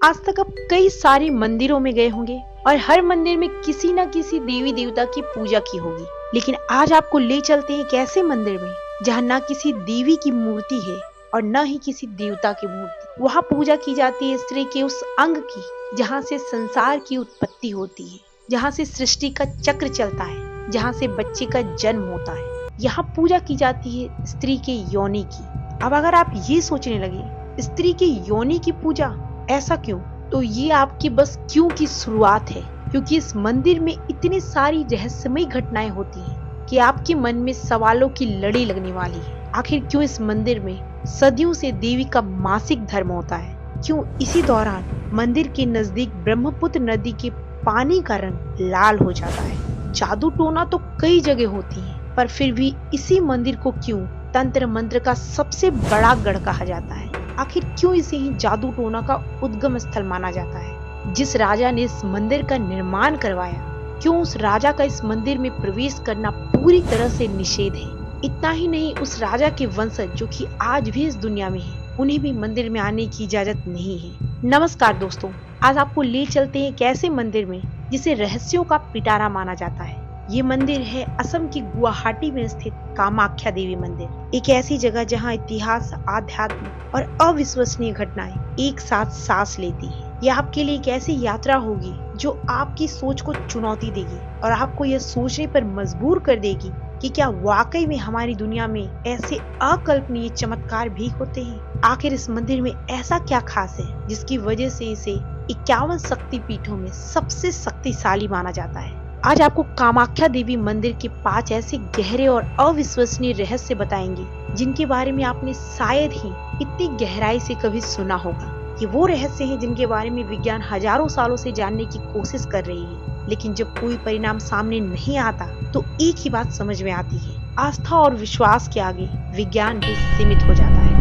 आज तक आप कई सारे मंदिरों में गए होंगे और हर मंदिर में किसी न किसी देवी देवता की पूजा की होगी। लेकिन आज आपको ले चलते हैं एक ऐसे मंदिर में जहाँ न किसी देवी की मूर्ति है और न ही किसी देवता की मूर्ति। वहाँ पूजा की जाती है स्त्री के उस अंग की जहाँ से संसार की उत्पत्ति होती है, जहाँ से सृष्टि का चक्र चलता है, जहाँ से बच्चे का जन्म होता है। यहाँ पूजा की जाती है स्त्री के योनि की। अब अगर आप ये सोचने लगे स्त्री के योनि की पूजा, ऐसा क्यों? तो ये आपकी बस क्यों की शुरुआत है, क्योंकि इस मंदिर में इतनी सारी रहस्यमय घटनाएं होती हैं कि आपके मन में सवालों की लड़ी लगने वाली है। आखिर क्यों इस मंदिर में सदियों से देवी का मासिक धर्म होता है? क्यों इसी दौरान मंदिर के नजदीक ब्रह्मपुत्र नदी के पानी का रंग लाल हो जाता है? जादू टोना तो कई जगह होती है, पर फिर भी इसी मंदिर को क्यों तंत्र मंत्र का सबसे बड़ा गढ़ कहा जाता है? आखिर क्यों इसे ही जादू टोना का उद्गम स्थल माना जाता है? जिस राजा ने इस मंदिर का निर्माण करवाया, क्यों उस राजा का इस मंदिर में प्रवेश करना पूरी तरह से निषेध है? इतना ही नहीं, उस राजा के वंशज जो कि आज भी इस दुनिया में है, उन्हें भी मंदिर में आने की इजाजत नहीं है। नमस्कार दोस्तों, आज आपको ले चलते हैं एक ऐसे मंदिर में जिसे रहस्यों का पिटारा माना जाता है। ये मंदिर है असम की गुवाहाटी में स्थित कामाख्या देवी मंदिर। एक ऐसी जगह जहां इतिहास, आध्यात्म और अविश्वसनीय घटनाएं एक साथ सांस लेती है। ये आपके लिए एक ऐसी यात्रा होगी जो आपकी सोच को चुनौती देगी और आपको यह सोचने पर मजबूर कर देगी कि क्या वाकई में हमारी दुनिया में ऐसे अकल्पनीय चमत्कार भी होते हैं। आखिर इस मंदिर में ऐसा क्या खास है जिसकी वजह से इसे 51 शक्तिपीठों में सबसे शक्तिशाली माना जाता है। आज आपको कामाख्या देवी मंदिर के 5 ऐसे गहरे और अविश्वसनीय रहस्य बताएंगे जिनके बारे में आपने शायद ही इतनी गहराई से कभी सुना होगा। ये वो रहस्य हैं जिनके बारे में विज्ञान हजारों सालों से जानने की कोशिश कर रही है, लेकिन जब कोई परिणाम सामने नहीं आता तो एक ही बात समझ में आती है, आस्था और विश्वास के आगे विज्ञान भी सीमित हो जाता है।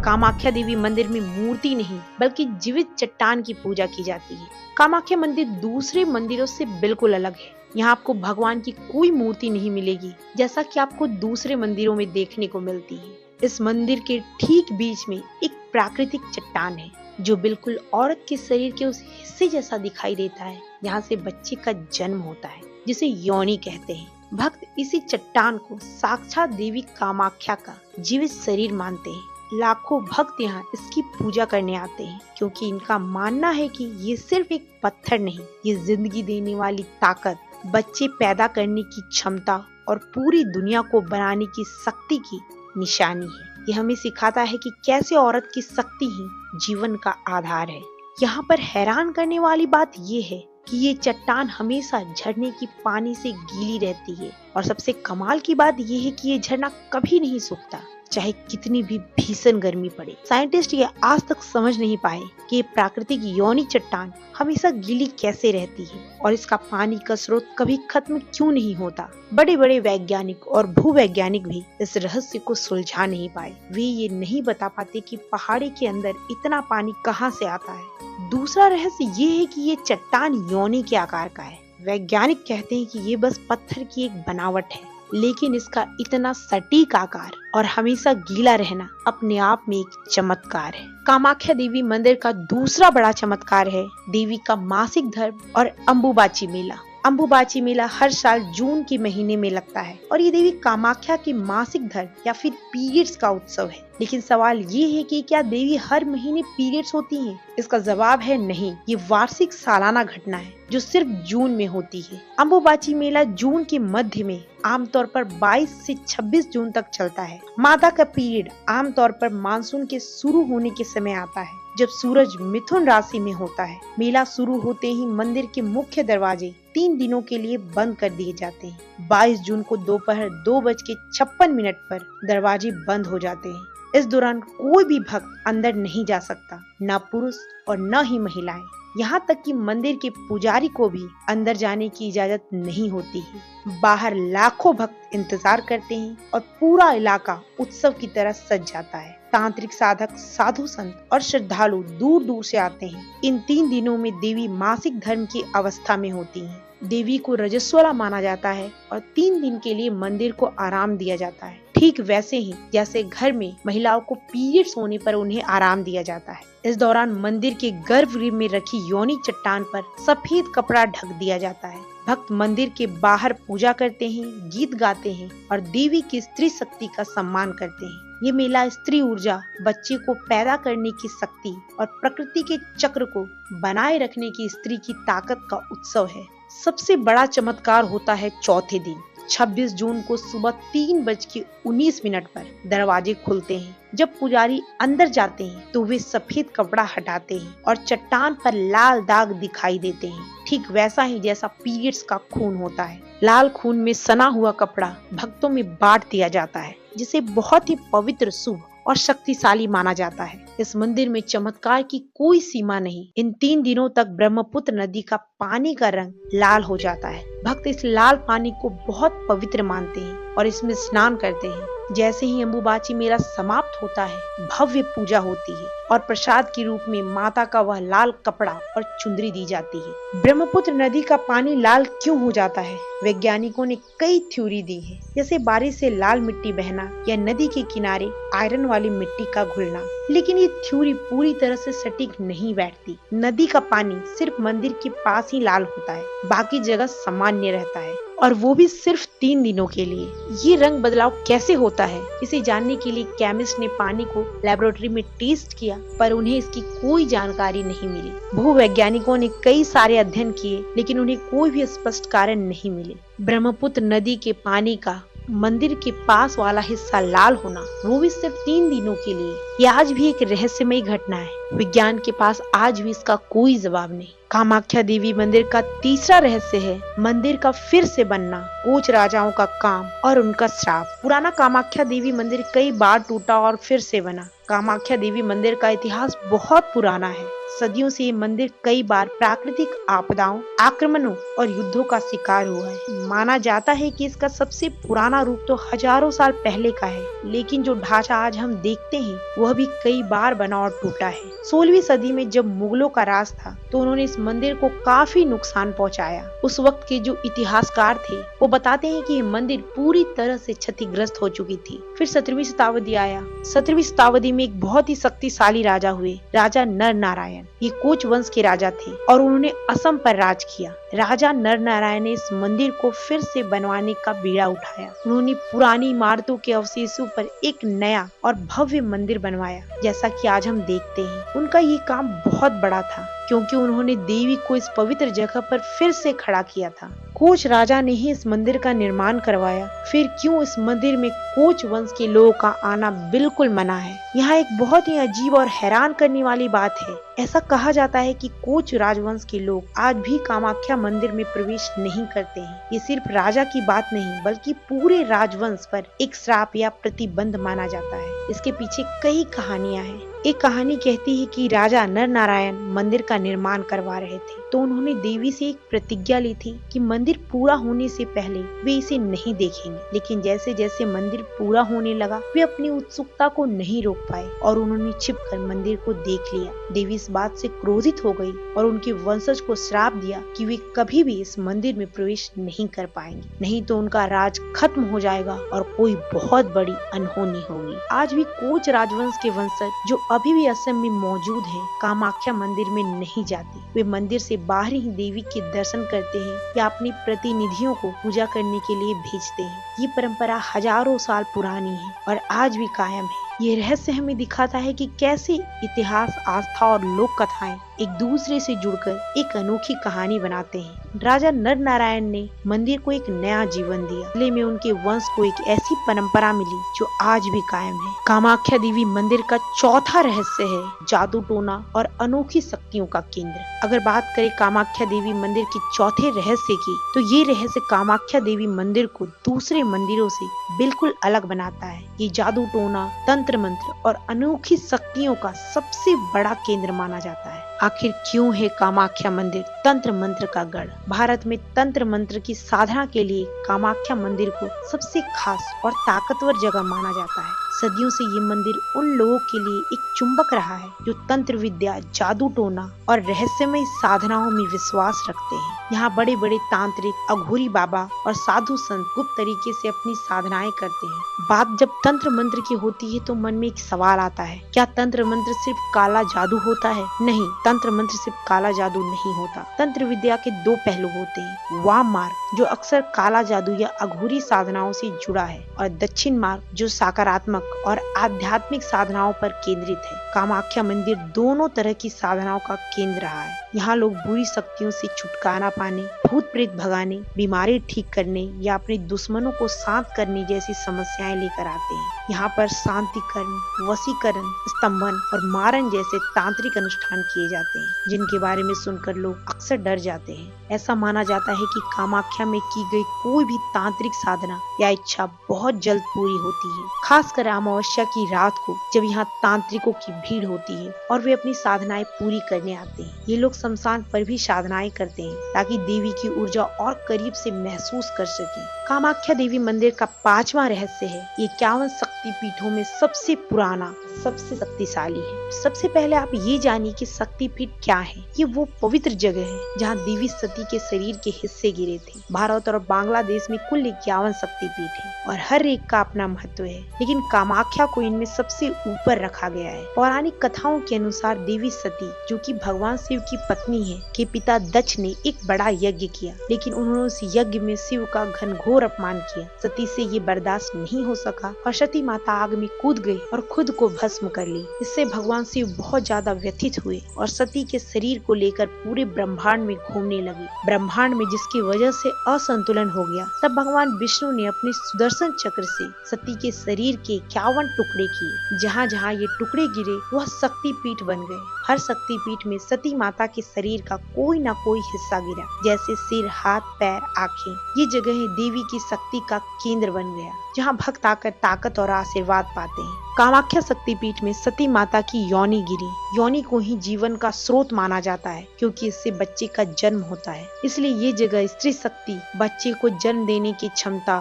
कामाख्या देवी मंदिर में मूर्ति नहीं बल्कि जीवित चट्टान की पूजा की जाती है। कामाख्या मंदिर दूसरे मंदिरों से बिल्कुल अलग है। यहाँ आपको भगवान की कोई मूर्ति नहीं मिलेगी जैसा कि आपको दूसरे मंदिरों में देखने को मिलती है। इस मंदिर के ठीक बीच में एक प्राकृतिक चट्टान है जो बिल्कुल औरत के शरीर के उस हिस्से जैसा दिखाई देता है जहाँ से बच्चे का जन्म होता है, जिसे योनि कहते हैं। भक्त इसी चट्टान को साक्षात देवी कामाख्या का जीवित शरीर मानते हैं। लाखों भक्त यहाँ इसकी पूजा करने आते हैं क्योंकि इनका मानना है कि ये सिर्फ एक पत्थर नहीं, ये जिंदगी देने वाली ताकत, बच्चे पैदा करने की क्षमता और पूरी दुनिया को बनाने की शक्ति की निशानी है। ये हमें सिखाता है कि कैसे औरत की शक्ति ही जीवन का आधार है। यहाँ पर हैरान करने वाली बात ये है कि ये चट्टान हमेशा झरने की पानी से गीली रहती है और सबसे कमाल की बात ये है कि ये झरना कभी नहीं सूखता, चाहे कितनी भी भीषण गर्मी पड़े। साइंटिस्ट ये आज तक समझ नहीं पाए कि ये प्राकृतिक योनि चट्टान हमेशा गीली कैसे रहती है और इसका पानी का स्रोत कभी खत्म क्यों नहीं होता। बड़े बड़े वैज्ञानिक और भूवैज्ञानिक भी इस रहस्य को सुलझा नहीं पाए। वे ये नहीं बता पाते कि पहाड़ी के अंदर इतना पानी कहाँ से आता है। दूसरा रहस्य ये है कि ये चट्टान योनि के आकार का है। वैज्ञानिक कहते हैं कि ये बस पत्थर की एक बनावट है, लेकिन इसका इतना सटीक आकार और हमेशा गीला रहना अपने आप में एक चमत्कार है। कामाख्या देवी मंदिर का दूसरा बड़ा चमत्कार है देवी का मासिक धर्म और अंबुबाची मेला। अंबुबाची मेला हर साल जून के महीने में लगता है और ये देवी कामाख्या के मासिक धर्म या फिर पीरियड्स का उत्सव है। लेकिन सवाल ये है कि क्या देवी हर महीने पीरियड्स होती हैं? इसका जवाब है नहीं। ये वार्षिक सालाना घटना है जो सिर्फ जून में होती है। अंबुबाची मेला जून के मध्य में आमतौर पर 22 से 26 जून तक चलता है। माता का पीरियड आमतौर पर मानसून के शुरू होने के समय आता है जब सूरज मिथुन राशि में होता है। मेला शुरू होते ही मंदिर के मुख्य दरवाजे 3 दिनों के लिए बंद कर दिए जाते हैं। 22 जून को दोपहर 2:56 पर दरवाजे बंद हो जाते हैं। इस दौरान कोई भी भक्त अंदर नहीं जा सकता, न पुरुष और न ही महिलाएं। यहाँ तक कि मंदिर के पुजारी को भी अंदर जाने की इजाजत नहीं होती है। बाहर लाखों भक्त इंतजार करते हैं और पूरा इलाका उत्सव की तरह सज जाता है। तांत्रिक साधक, साधु संत और श्रद्धालु दूर दूर से आते हैं। इन 3 दिनों में देवी मासिक धर्म की अवस्था में होती हैं। देवी को रजस्वला माना जाता है और 3 दिन के लिए मंदिर को आराम दिया जाता है। ठीक वैसे ही जैसे घर में महिलाओं को पीरियड्स होने पर उन्हें आराम दिया जाता है। इस दौरान मंदिर के गर्भगृह में रखी योनि चट्टान पर सफेद कपड़ा ढक दिया जाता है। भक्त मंदिर के बाहर पूजा करते हैं, गीत गाते हैं और देवी की स्त्री शक्ति का सम्मान करते हैं। ये मेला स्त्री ऊर्जा, बच्चे को पैदा करने की शक्ति और प्रकृति के चक्र को बनाए रखने की स्त्री की ताकत का उत्सव है। सबसे बड़ा चमत्कार होता है चौथे दिन 26 जून को सुबह 3:19 पर दरवाजे खुलते हैं। जब पुजारी अंदर जाते हैं तो वे सफेद कपड़ा हटाते हैं और चट्टान पर लाल दाग दिखाई देते हैं, ठीक वैसा ही जैसा पीरियड्स का खून होता है। लाल खून में सना हुआ कपड़ा भक्तों में बांट दिया जाता है, जिसे बहुत ही पवित्र, शुभ और शक्तिशाली माना जाता है। इस मंदिर में चमत्कार की कोई सीमा नहीं। इन 3 दिनों तक ब्रह्मपुत्र नदी का पानी का रंग लाल हो जाता है। भक्त इस लाल पानी को बहुत पवित्र मानते हैं और इसमें स्नान करते हैं। जैसे ही अम्बुबाची मेला समाप्त होता है, भव्य पूजा होती है और प्रसाद के रूप में माता का वह लाल कपड़ा और चुंदरी दी जाती है। ब्रह्मपुत्र नदी का पानी लाल क्यों हो जाता है? वैज्ञानिकों ने कई थ्योरी दी है, जैसे बारिश से लाल मिट्टी बहना या नदी के किनारे आयरन वाली मिट्टी का घुलना। लेकिन ये थ्योरी पूरी तरह से सटीक नहीं बैठती। नदी का पानी सिर्फ मंदिर के पास ही लाल होता है, बाकी जगह सामान्य रहता है, और वो भी सिर्फ 3 दिनों के लिए। ये रंग बदलाव कैसे होता है, इसे जानने के लिए केमिस्ट ने पानी को लेबोरेटरी में टेस्ट किया, पर उन्हें इसकी कोई जानकारी नहीं मिली। भूवैज्ञानिकों ने कई सारे अध्ययन किए, लेकिन उन्हें कोई भी स्पष्ट कारण नहीं मिले। ब्रह्मपुत्र नदी के पानी का मंदिर के पास वाला हिस्सा लाल होना, वो भी सिर्फ 3 दिनों के लिए, ये आज भी एक रहस्यमयी घटना है। विज्ञान के पास आज भी इसका कोई जवाब नहीं। कामाख्या देवी मंदिर का तीसरा रहस्य है मंदिर का फिर से बनना, कोच राजाओं का काम और उनका श्राप। पुराना कामाख्या देवी मंदिर कई बार टूटा और फिर से बना। कामाख्या देवी मंदिर का इतिहास बहुत पुराना है। सदियों से ये मंदिर कई बार प्राकृतिक आपदाओं, आक्रमणों और युद्धों का शिकार हुआ है। माना जाता है कि इसका सबसे पुराना रूप तो हजारों साल पहले का है, लेकिन जो ढांचा आज हम देखते हैं वह भी कई बार बना और टूटा है। 16वीं सदी में जब मुगलों का राज था तो उन्होंने इस मंदिर को काफी नुकसान पहुंचाया। उस वक्त के जो इतिहासकार थे वो बताते हैं कि ये मंदिर पूरी तरह से क्षतिग्रस्त हो चुकी थी। फिर 17वीं शताब्दी आया। 17वीं शताब्दी में एक बहुत ही शक्तिशाली राजा हुए, राजा नर नारायण। ये कोच वंश के राजा थे और उन्होंने असम पर राज किया। राजा नर नारायण ने इस मंदिर को फिर से बनवाने का बीड़ा उठाया। उन्होंने पुरानी इमारतों के अवशेषों पर एक नया और भव्य मंदिर बनवाया, जैसा कि आज हम देखते हैं। उनका ये काम बहुत बड़ा था, क्योंकि उन्होंने देवी को इस पवित्र जगह पर फिर से खड़ा किया था। कोच राजा ने ही इस मंदिर का निर्माण करवाया। फिर क्यों इस मंदिर में कोच वंश के लोगों का आना बिल्कुल मना है? यहाँ एक बहुत ही अजीब और हैरान करने वाली बात है। ऐसा कहा जाता है कि कोच राजवंश के लोग आज भी कामाख्या मंदिर में प्रवेश नहीं करते हैं। ये सिर्फ राजा की बात नहीं, बल्कि पूरे राजवंश पर एक श्राप या प्रतिबंध माना जाता है। इसके पीछे कई कहानियां हैं। एक कहानी कहती है कि राजा नर नारायण मंदिर का निर्माण करवा रहे थे, तो उन्होंने देवी से एक प्रतिज्ञा ली थी कि मंदिर पूरा होने से पहले वे इसे नहीं देखेंगे। लेकिन जैसे जैसे मंदिर पूरा होने लगा, वे अपनी उत्सुकता को नहीं रोक पाए और उन्होंने छिपकर मंदिर को देख लिया। देवी इस बात से क्रोधित हो गई और उनके वंशज को श्राप दिया कि वे कभी भी इस मंदिर में प्रवेश नहीं कर पाएंगे, नहीं तो उनका राज खत्म हो जाएगा और कोई बहुत बड़ी अनहोनी होगी। आज भी कोच राजवंश के वंशज जो अभी भी असम में मौजूद हैं, कामाख्या मंदिर में नहीं जाते। वे मंदिर से बाहर ही देवी के दर्शन करते हैं या अपने प्रतिनिधियों को पूजा करने के लिए भेजते हैं। ये परंपरा हजारों साल पुरानी है और आज भी कायम है। ये रहस्य हमें दिखाता है कि कैसे इतिहास, आस्था और लोक कथाएं एक दूसरे से जुड़कर एक अनोखी कहानी बनाते हैं। राजा नर नारायण ने मंदिर को एक नया जीवन दिया। बदले में उनके वंश को एक ऐसी परंपरा मिली जो आज भी कायम है। कामाख्या देवी मंदिर का चौथा रहस्य है जादू टोना और अनोखी शक्तियों का केंद्र। अगर बात करें कामाख्या देवी मंदिर के चौथे रहस्य की, तो ये रहस्य कामाख्या देवी मंदिर को दूसरे मंदिरों से बिल्कुल अलग बनाता है। ये जादू टोना, तंत्र मंत्र और अनोखी शक्तियों का सबसे बड़ा केंद्र माना जाता है। आखिर क्यों है कामाख्या मंदिर तंत्र मंत्र का गढ़? भारत में तंत्र मंत्र की साधना के लिए कामाख्या मंदिर को सबसे खास और ताकतवर जगह माना जाता है। सदियों से ये मंदिर उन लोगों के लिए एक चुंबक रहा है जो तंत्र विद्या, जादू टोना और रहस्यमय साधनाओं में विश्वास रखते हैं। यहाँ बड़े बड़े तांत्रिक, अघोरी बाबा और साधु संत गुप्त तरीके से अपनी साधनाएं करते हैं। बात जब तंत्र मंत्र की होती है तो मन में एक सवाल आता है, क्या तंत्र मंत्र सिर्फ काला जादू होता है? नहीं, तंत्र मंत्र सिर्फ काला जादू नहीं होता। तंत्र विद्या के दो पहलू होते हैं, वाम मार्ग जो अक्सर काला जादू या अघोरी साधनाओं से जुड़ा है और दक्षिण मार्ग जो सकारात्मक और आध्यात्मिक साधनाओं पर केंद्रित है। कामाख्या मंदिर दोनों तरह की साधनाओं का केंद्र रहा है। यहाँ लोग बुरी शक्तियों से छुटकारा पाने, भूत प्रेत भगाने, बीमारी ठीक करने या अपने दुश्मनों को शांत करने जैसी समस्याएं लेकर आते हैं। यहाँ पर शांतिकरण, वशीकरण, स्तंभन और मारण जैसे तांत्रिक अनुष्ठान किए जाते हैं, जिनके बारे में सुनकर लोग अक्सर डर जाते हैं। ऐसा माना जाता है कि कामाख्या में की गई कोई भी तांत्रिक साधना या इच्छा बहुत जल्द पूरी होती है, खासकर अमावस्या की रात को जब यहाँ तांत्रिकों की भीड़ होती है और वे अपनी साधनाएं पूरी करने आते हैं। ये लोग शमशान पर भी साधनाएं करते हैं ताकि देवी की ऊर्जा और करीब से महसूस कर सकें। कामाख्या देवी मंदिर का 5वां रहस्य है, ये 51 शक्ति पीठों में सबसे पुराना, सबसे शक्तिशाली है। सबसे पहले आप ये जानिए कि शक्ति पीठ क्या है। ये वो पवित्र जगह है जहाँ देवी सती के शरीर के हिस्से गिरे थे। भारत और बांग्लादेश में कुल 51 शक्ति पीठ है और हर एक का अपना महत्व है, लेकिन कामाख्या को इनमें सबसे ऊपर रखा गया है। पौराणिक कथाओं के अनुसार देवी सती, जो कि भगवान शिव की पत्नी है, के पिता दक्ष ने एक बड़ा यज्ञ किया, लेकिन उन्होंने उस यज्ञ में शिव का घनघोर अपमान किया। सती से ये बर्दाश्त नहीं हो सका और सती माता आग में कूद गई और खुद को भस्म कर ली। इससे भगवान शिव बहुत ज्यादा व्यथित हुए और सती के शरीर को लेकर पूरे ब्रह्मांड में घूमने लगे। ब्रह्मांड में जिसकी वजह से असंतुलन हो गया। तब भगवान विष्णु ने अपने सुदर्शन चक्र से सती के शरीर के 51 टुकड़े किए। जहाँ जहाँ ये टुकड़े गिरे वह शक्ति पीठ बन गए। हर शक्ति पीठ में सती माता के शरीर का कोई न कोई हिस्सा गिरा, जैसे सिर, हाथ, पैर, आँखें। ये जगह देवी की शक्ति का केंद्र बन गया, जहाँ भक्त आकर ताकत और आशीर्वाद पाते हैं। कामाख्या शक्तिपीठ में सती माता की योनि गिरी। योनि को ही जीवन का स्रोत माना जाता है, क्योंकि इससे बच्चे का जन्म होता है। इसलिए ये जगह स्त्री शक्ति, बच्चे को जन्म देने की क्षमता,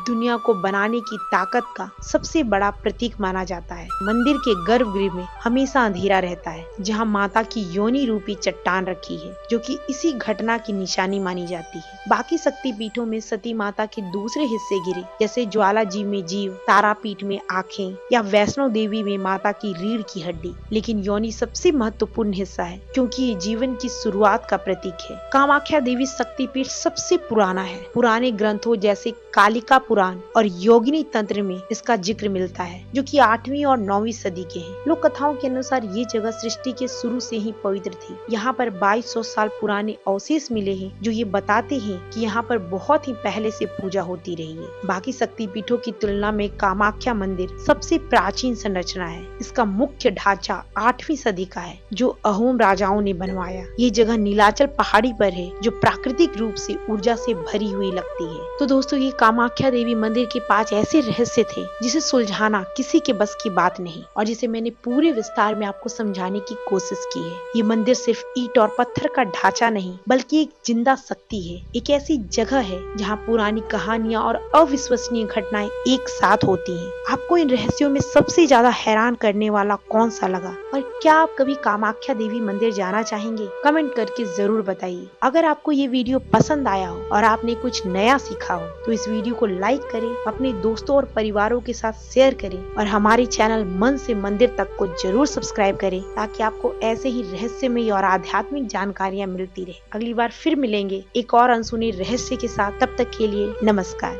दुनिया को बनाने की ताकत का सबसे बड़ा प्रतीक माना जाता है। मंदिर के गर्भगृह में हमेशा अंधेरा रहता है, जहाँ माता की योनि रूपी चट्टान रखी है, जो कि इसी घटना की निशानी मानी जाती है। बाकी शक्तिपीठों में सती माता के दूसरे हिस्से गिरे, जैसे ज्वाला जी में जीव, तारापीठ में आँखें या वैष्णो देवी में माता की रीढ़ की हड्डी। लेकिन योनि सबसे महत्वपूर्ण हिस्सा है, क्योंकि ये जीवन की शुरुआत का प्रतीक है। कामाख्या देवी शक्तिपीठ सबसे पुराना है। पुराने ग्रंथों जैसे कालिका पुराण और योगिनी तंत्र में इसका जिक्र मिलता है, जो कि 8वीं और 9वीं सदी के हैं। लोक कथाओं के अनुसार ये जगह सृष्टि के शुरू से ही पवित्र थी। यहाँ पर 2200 साल पुराने अवशेष मिले हैं, जो ये बताते हैं कि यहाँ पर बहुत ही पहले से पूजा होती रही है। बाकी शक्तिपीठों की तुलना में कामाख्या मंदिर सबसे प्राचीन संरचना है। इसका मुख्य ढांचा 8वीं सदी का है, जो अहोम राजाओं ने बनवाया। ये जगह नीलाचल पहाड़ी पर है, जो प्राकृतिक रूप से ऊर्जा से भरी हुई लगती है। तो दोस्तों, ये कामाख्या देवी मंदिर के 5 ऐसे रहस्य थे जिसे सुलझाना किसी के बस की बात नहीं, और जिसे मैंने पूरे विस्तार में आपको समझाने की कोशिश की है। ये मंदिर सिर्फ ईंट और पत्थर का ढांचा नहीं, बल्कि एक जिंदा शक्ति है। एक ऐसी जगह है जहाँ पुरानी कहानियाँ और अविश्वसनीय घटनाएं एक साथ होती हैं। आपको इन रहस्यों में सबसे ज्यादा हैरान करने वाला कौन सा लगा, और क्या आप कभी कामाख्या देवी मंदिर जाना चाहेंगे? कमेंट करके जरूर बताइए। अगर आपको ये वीडियो पसंद आया हो और आपने कुछ नया सीखा हो, तो इस वीडियो को लाइक करें, अपने दोस्तों और परिवारों के साथ शेयर करें और हमारे चैनल मन से मंदिर तक को जरूर सब्सक्राइब करें, ताकि आपको ऐसे ही रहस्यमय और आध्यात्मिक जानकारियाँ मिलती रहे। अगली बार फिर मिलेंगे एक और अनसुने रहस्य के साथ। तब तक के लिए नमस्कार।